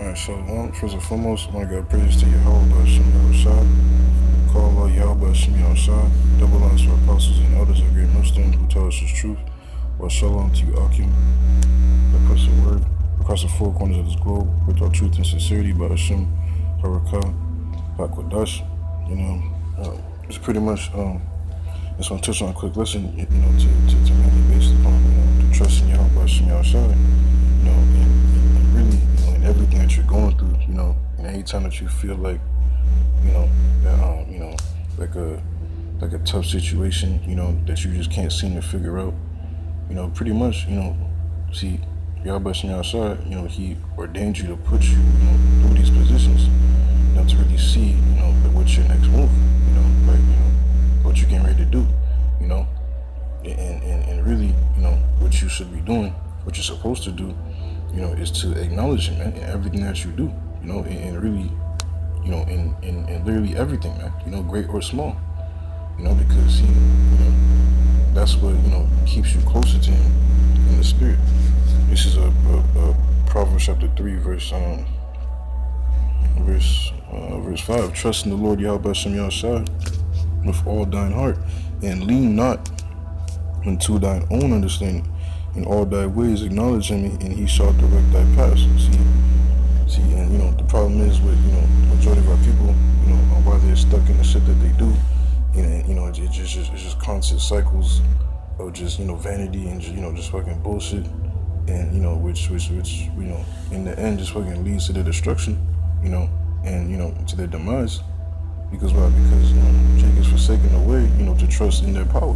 Alright, so first and foremost, I want to give praise to Yahweh Hashem Yahushua. Call Allah Yahweh Hashem Yahushua. Double honors to apostles and elders of great Muslims who tell us his truth. Wa shalom to you, Akim, that puts the word across the four corners of this globe with all truth and sincerity by Hashem Harakah Hakwadash. It's pretty much, just want to touch on a quick lesson, to mainly based upon, the trust in Yahweh Hashem Yahushua, and really, in everything that you're going through, and any time that you feel like, like a tough situation, that you just can't seem to figure out, pretty much, see, Yahweh Hashem Yahushua, he ordained you to put you, through these positions, to really see, what's your next move, what you're getting ready to do, and really, what you should be doing, what you're supposed to do, is to acknowledge him, man, in everything that you do, and really, in literally everything, man, great or small, because he, that's what, keeps you closer to him in the spirit. This is a Proverbs chapter 3, verse 5. Trust in the Lord Yahweh Hashem Yahushua with all thine heart, and lean not unto thine own understanding. In all thy ways acknowledge him, and he shall direct thy paths. See, and the problem is with majority of our people, why they're stuck in the shit that they do, and it's just constant cycles of just vanity and just fucking bullshit, and which in the end just fucking leads to their destruction, and to their demise. Because why? Because Jake is forsaken the way, to trust in their power,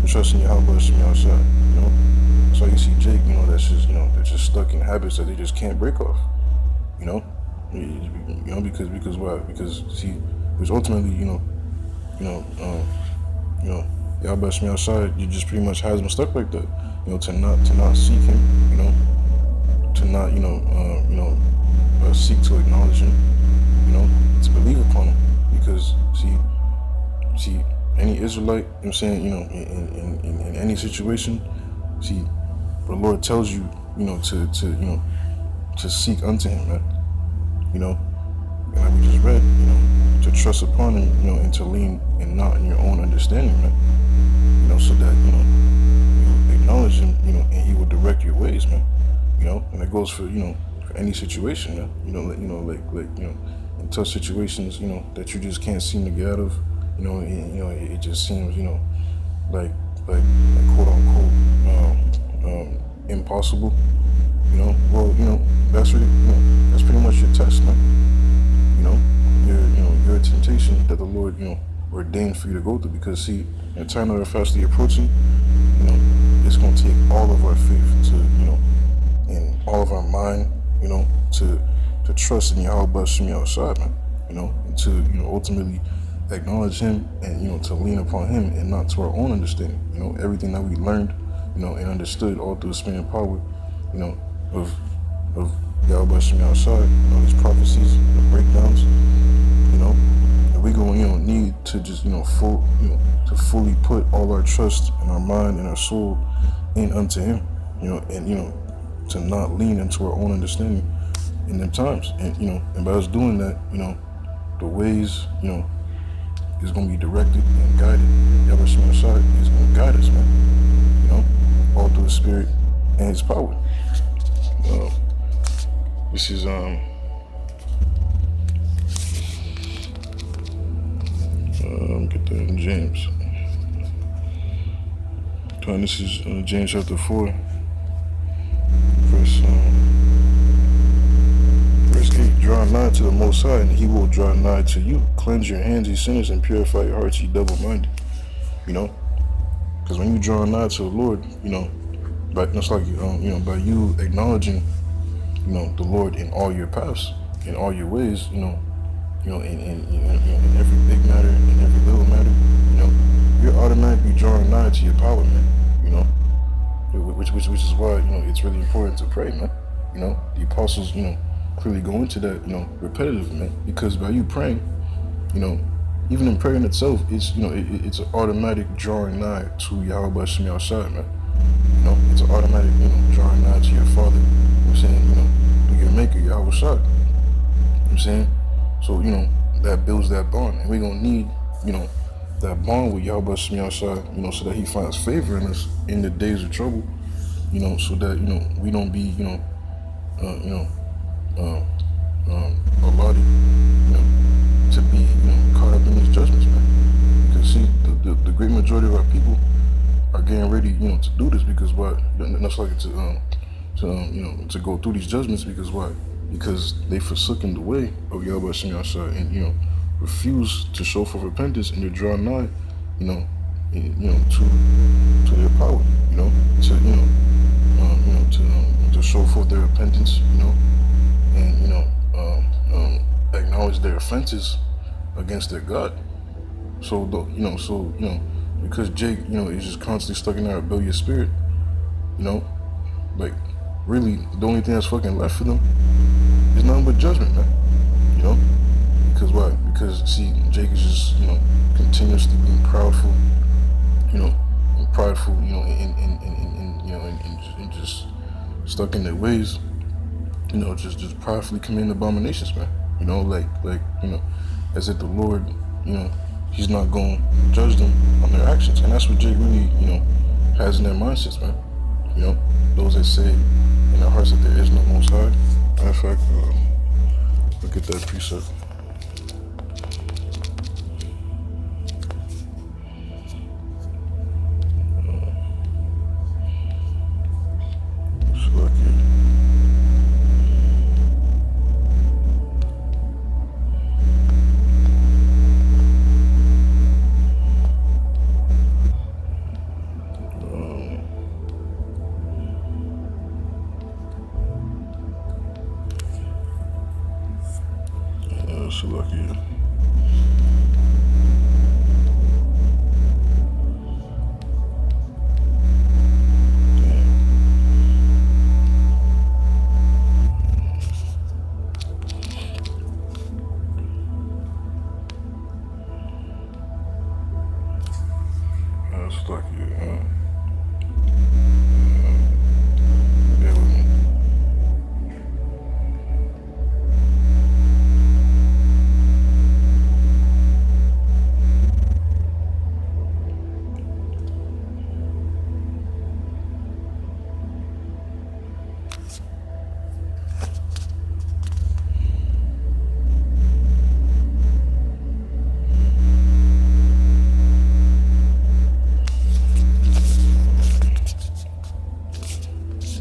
to trust in Yahweh Hashem Yahushua, So you see Jake, that's just, they're just stuck in habits that they just can't break off, because why? Because see, which ultimately, Yahweh Hashem Yahushua, you just pretty much has them stuck like that, to not seek him, to not, seek to acknowledge him, to believe upon him. Because see, any Israelite, in any situation, see, the Lord tells you, to seek unto him, man. And like we just read, to trust upon him, and to lean and not in your own understanding, man. So that, you acknowledge him, and he will direct your ways, man. And that goes for, for any situation, man. Like in tough situations, that you just can't seem to get out of, it just seems, like quote unquote, impossible, well, that's really, that's pretty much your test, man. Your temptation that the Lord, ordained for you to go through, because see, in the time that are fastly approaching, it's going to take all of our faith to, and all of our mind, to trust in Yahweh Hashem Yahushua, man, and to, ultimately acknowledge him and, to lean upon him and not to our own understanding, everything that we learned, and understood all through the span of power, of Yahweh Hashem Yahushua, these prophecies, the breakdowns, and we going, need to just, to fully put all our trust and our mind and our soul in unto him, and, to not lean into our own understanding in them times, and by us doing that, the ways, is going to be directed and guided. Yahweh Hashem Yahushua is going to guide us, man, all through the Spirit and his power. This is get that in James. This is James chapter 4, verse 8. Draw nigh to the Most High, and he will draw nigh to you. Cleanse your hands, ye sinners, and purify your hearts, ye double-minded. Because when you draw nigh to the Lord, but it's like, by you acknowledging, the Lord in all your paths, in all your ways, in every big matter, in every little matter, you're automatically drawing nigh to your power, man. Which is why, it's really important to pray, man. The apostles, clearly go into that, repetitively, man. Because by you praying, even in prayer in itself, it's, it's an automatic drawing nigh to Yahweh Hashem Yahushua, man. It's an automatic, drawing nigh to your Father. Saying, your maker, Yahweh Shah. I'm saying? So, that builds that bond. And we're going to need, that bond with Yahweh Shai, so that he finds favor in us in the days of trouble, so that, we don't be, allotted, to be, caught up in these judgments, man. Because see, the great majority of our people are getting ready, to do this because what? That's like to go through these judgments because why? Because they forsaken the way of Yahweh Shai and refuse to show for repentance and to draw nigh, to their power, to show forth their repentance, and acknowledge their offenses against their God. So because Jake, is just constantly stuck in that rebellious spirit, like really the only thing that's fucking left for them is nothing but judgment, man. Because why? Because see, Jake is just continuously being proudful, and prideful, and just stuck in their ways, just pridefully committing abominations, man. As if the Lord, he's not going to judge them on their actions. And that's what Jake really, has in their mindsets, man. Those that say in their hearts that there is no Most High. Matter of fact, look at that precept.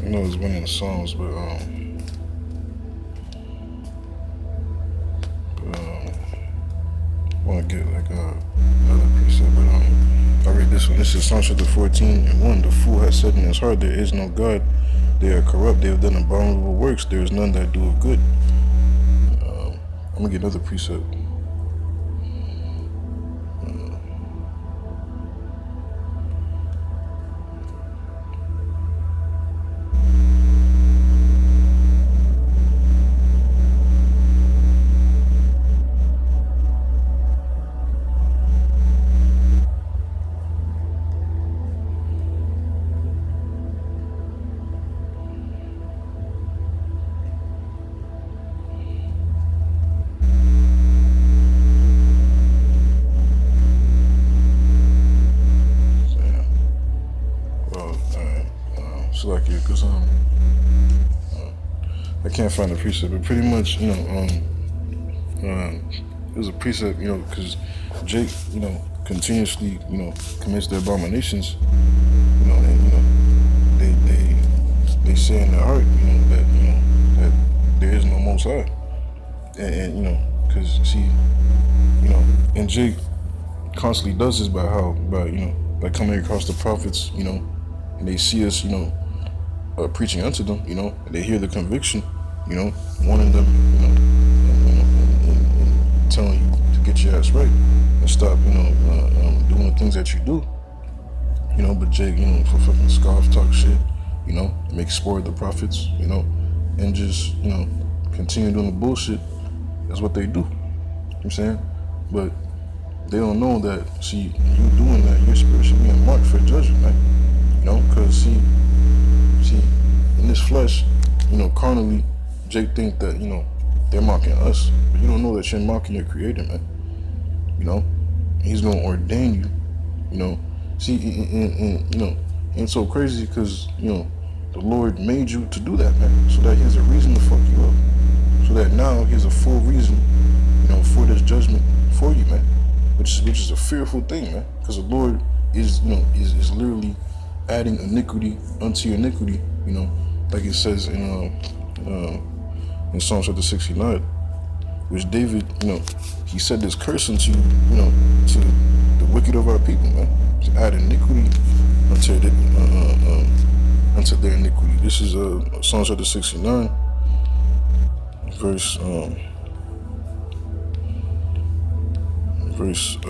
I know it's one of the songs, but I want to get like another precept, but I read this one. This is Psalm chapter 14:1. The fool has said in his heart, there is no God. They are corrupt. They have done abominable works. There is none that doeth good. I'm gonna get another precept. Because I can't find the precept, but pretty much, it was a precept, because Jake, continuously, commits their abominations, and they say in their heart, that there is no Most High, and because see, and Jake constantly does this by coming across the prophets, and they see us, preaching unto them, and they hear the conviction, warning them, and telling you to get your ass right and stop, doing the things that you do, but Jake, for fucking scoff, talk shit, make sport of the prophets, and just, continue doing the bullshit. That's what they do. You know what I'm saying? But they don't know that, see, you doing that, your spirit should be marked for judgment, man. Because, see, in this flesh, carnally, Jake think that, they're mocking us, but you don't know that you're mocking your creator, man. You know, he's gonna ordain you. You know, see, and you know, and it's so crazy because you know the Lord made you to do that, man, so that he has a reason to fuck you up, so that now he has a full reason, you know, for this judgment for you, man, which is a fearful thing, man, because the Lord is, you know, is literally adding iniquity unto your iniquity, you know, like it says in Psalm chapter 69, which David, you know, he said this curse unto, you know, to the wicked of our people, man, to add iniquity unto their iniquity. This is Psalm chapter 69, verse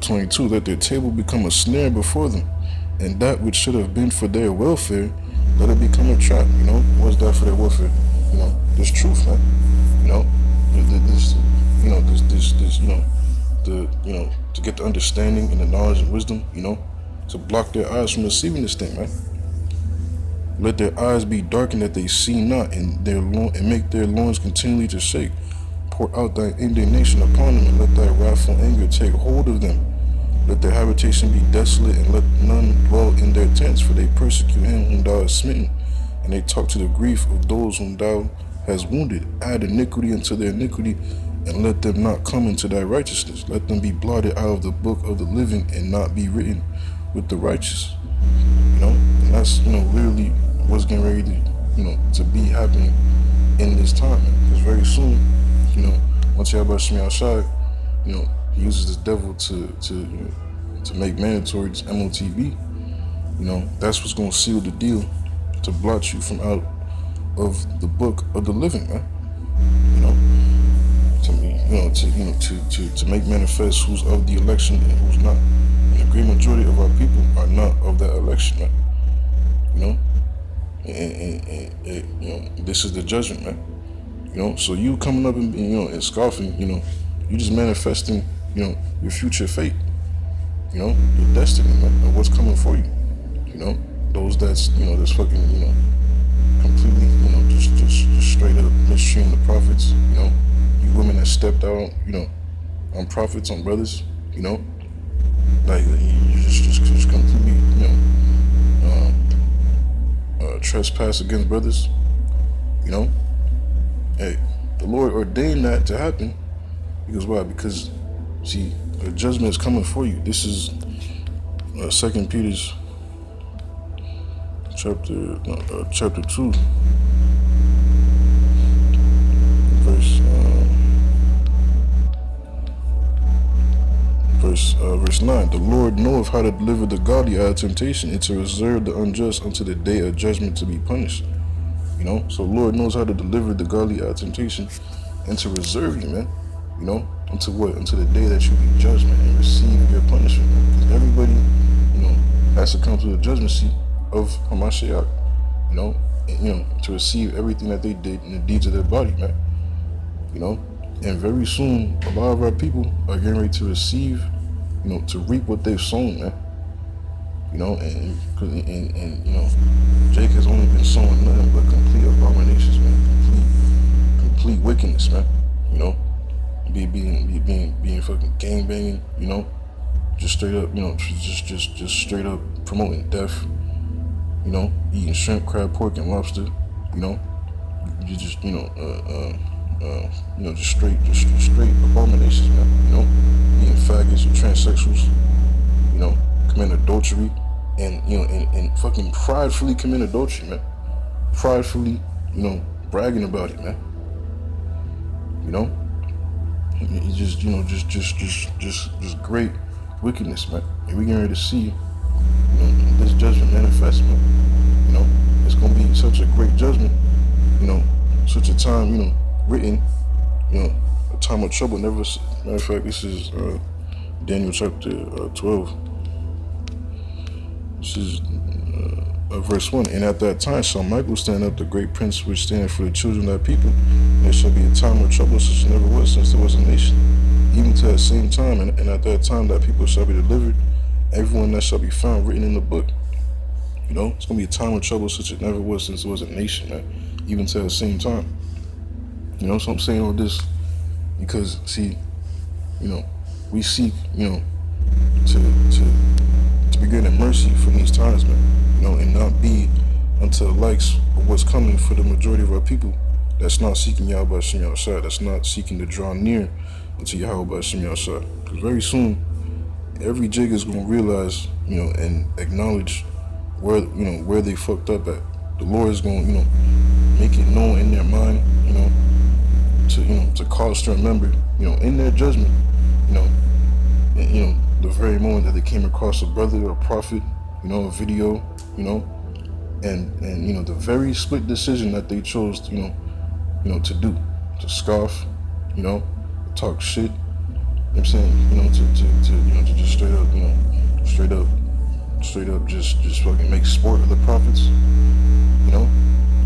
22. Let their table become a snare before them, and that which should have been for their welfare, let it become a trap. You know, what's that for their welfare? You know, this truth, man. You know, this, you know, this, you know, you know, to get the understanding and the knowledge and wisdom, you know, to block their eyes from receiving this thing, man. Let their eyes be darkened that they see not, and make their loins continually to shake. Pour out thy indignation upon them, and let thy wrathful anger take hold of them. Let their habitation be desolate, and let none dwell in their tents, for they persecute him whom thou hast smitten, and they talk to the grief of those whom thou hast wounded. Add iniquity unto their iniquity, and let them not come into thy righteousness. Let them be blotted out of the book of the living, and not be written with the righteous. You know, and that's, you know, literally what's getting ready to, you know, to be happening in this time, man. Because very soon, you know, once Yahweh Shemi outside, you know, he uses this devil to make mandatory this MOTV. You know, that's what's gonna seal the deal to blot you from out of the book of the living, man. You know, to make manifest who's of the election and who's not. And the great majority of our people are not of that election, man. You know, and you know, this is the judgment, man. You know, so you coming up and, you know, and scoffing, you know, you just manifesting, you know, your future fate, you know, your destiny, man, and what's coming for you. You know, those that's, you know, that's fucking, you know, completely, you know, just straight up mistreating the prophets, you know, you women that stepped out, you know, on prophets, on brothers, you know, like you just completely, you know, trespass against brothers, you know. Hey, the Lord ordained that to happen because why? Because, see, a judgment is coming for you. This is 2 Peter's chapter 2, verse 9. The Lord knoweth how to deliver the godly out of temptation, and to reserve the unjust unto the day of judgment to be punished. You know, so the Lord knows how to deliver the godly out of temptation and to reserve you, man. You know, until what? Until the day that you be judged, man, and receive your punishment, man. Because everybody, you know, has to come to the judgment seat of Hamashiach, you know, and, you know, to receive everything that they did in the deeds of their body, man. You know, and very soon, a lot of our people are getting ready to receive, you know, to reap what they've sown, man. You know, and you know, Jake has only been sowing nothing but complete abominations, man. Complete wickedness, man. You know, being fucking gang banging. You know, just straight up, you know, just straight up promoting death. You know, eating shrimp, crab, pork, and lobster. You know, you just, you know, just straight abominations, man. You know, being faggots or transsexuals. You know, commit adultery, and, you know, and fucking pridefully commit adultery, man. Pridefully, you know, bragging about it, man. You know, it's just, you know, just great wickedness, man. And we getting ready to see, you know, this judgment manifest, man. You know, it's gonna be such a great judgment. You know, such a time, you know, written, you know, a time of trouble never. Matter of fact, this is Daniel chapter 12. This is verse 1. And at that time shall Michael stand up, the great prince which standeth for the children of thy people. And there shall be a time of trouble such as never was since there was a nation, even to that same time. And at that time thy people shall be delivered, everyone that shall be found written in the book. You know, it's going to be a time of trouble such as never was since there was a nation, man, even to that same time. You know, so I'm saying all this, Because see, we seek, to be granted mercy from these times, man. And not be unto the likes of what's coming for the majority of our people that's not seeking Yahweh Hashem Yahushua, that's not seeking to draw near unto Yahweh Hashem Yahushua. Because very soon, every jig is gonna realize, and acknowledge where they fucked up at. The Lord is gonna, make it known in their mind, to cause to remember, in their judgment, the very moment that they came across a brother or a prophet, a video, and the very split decision that they chose, to do, to scoff, talk shit. I'm saying, to just straight up, just fucking make sport of the prophets.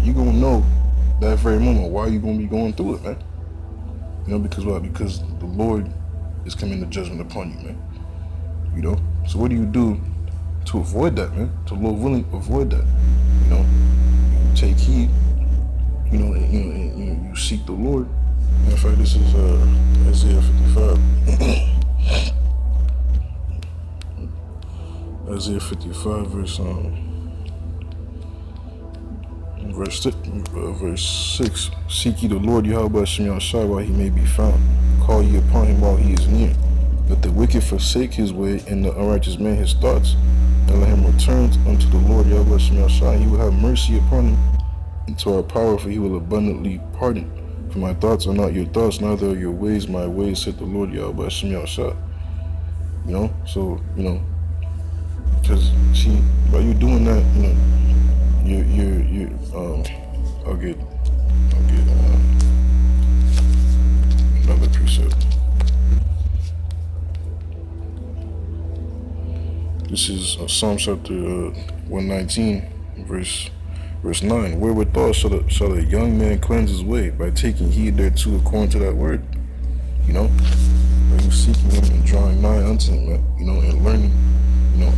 You gonna know that very moment why you gonna be going through it, man. Because why? Because the Lord is coming to judgment upon you, man. So what do you do to avoid that, man? To Lord willing, avoid that. You take heed. And you seek the Lord. In fact, this is Isaiah 55. Isaiah 55, verse 6. Seek ye the Lord Yahweh Hashem Yahushua while he may be found. Call ye upon him while he is near. Let the wicked forsake his way, and the unrighteous man his thoughts, and let him return unto the Lord Yahweh Hashem Yahushua. He will have mercy upon him, and to our power, for he will abundantly pardon. For my thoughts are not your thoughts, neither are your ways my ways, said the Lord Yahweh Hashem Yahushua. So, because see, by you doing that, I'll get another precept. This is Psalm chapter 119, verse 9. Wherewithal shall a young man cleanse his way? By taking heed thereto according to that word. By you seeking him and drawing nigh unto him, man, and learning,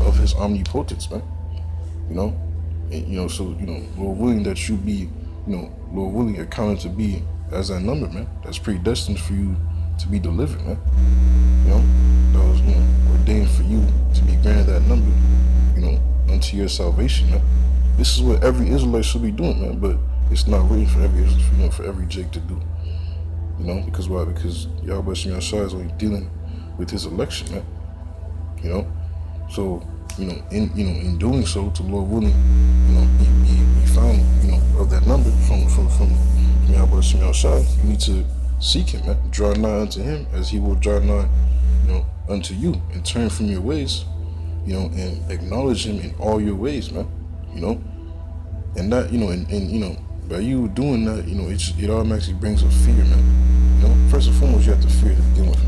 of his omnipotence, man. So, Lord willing that you be, Lord willing accounted to be as that number, man. That's predestined for you to be delivered, man. That was, ordained for you to be granted that number, unto your salvation, man. This is what every Israelite should be doing, man, but it's not written for every Jake to do. Because why? Because Yahweh Hashem Yahushua is only dealing with his election, man. So, in doing so, to Lord willing, be found, of that number from Yahweh Hashem Yahushua, you need to seek him, man. Draw nigh unto him as he will draw nigh, unto you, and turn from your ways, and acknowledge him in all your ways, man. And that, and by you doing that, it automatically brings up fear, man. First and foremost, you have to fear to begin with.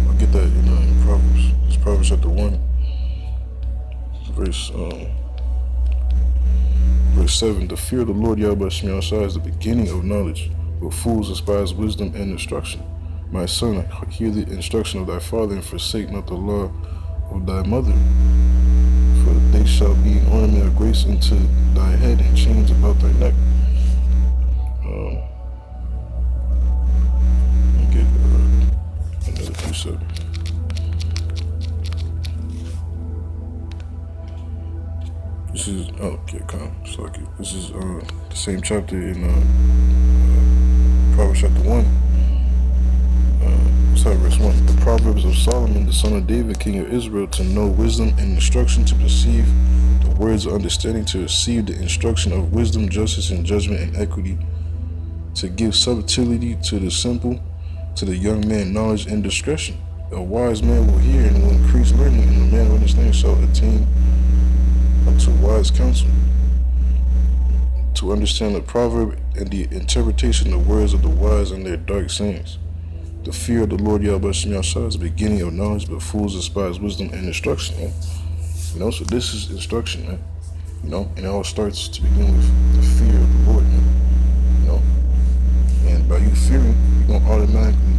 I'll get that in Proverbs. It's Proverbs chapter 1, verse 7. The fear of the Lord Yahweh Hashem Yahushua is the beginning of knowledge, but fools despise wisdom and instruction. My son, hear the instruction of thy father, and forsake not the law of thy mother. For they shall be an ornament of grace unto thy head, and chains about thy neck. Get another precept. This is This is the same chapter in Proverbs chapter 1. Verse 1. The Proverbs of Solomon, the son of David, king of Israel, to know wisdom and instruction, to perceive the words of understanding, to receive the instruction of wisdom, justice, and judgment, and equity, to give subtlety to the simple, to the young man knowledge and discretion. A wise man will hear and will increase learning, and the man of understanding shall attain unto wise counsel. To understand the proverb and the interpretation of words of the wise and their dark sayings. The fear of the Lord Yahweh Hashem Yahushua is the beginning of knowledge, but fools despise wisdom and instruction, man. So this is instruction, man. And it all starts to begin with the fear of the Lord, man. And by you fearing, you're gonna automatically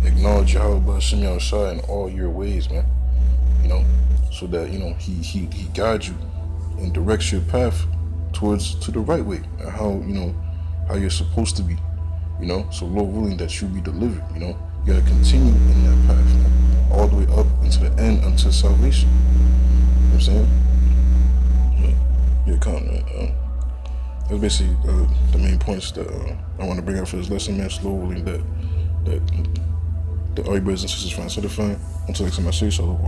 acknowledge Yahweh Hashem Yahushua in all your ways, man. So that he guides you and directs your path to the right way, how you're supposed to be. So Lord willing that you be delivered, You gotta continue in that path, man, all the way up into the end until salvation. You know what I'm saying? Yeah, come, man. That's basically the main points that I want to bring up for this lesson, man. Slowly, that all your brothers and sisters find satisfying until next time I see you, so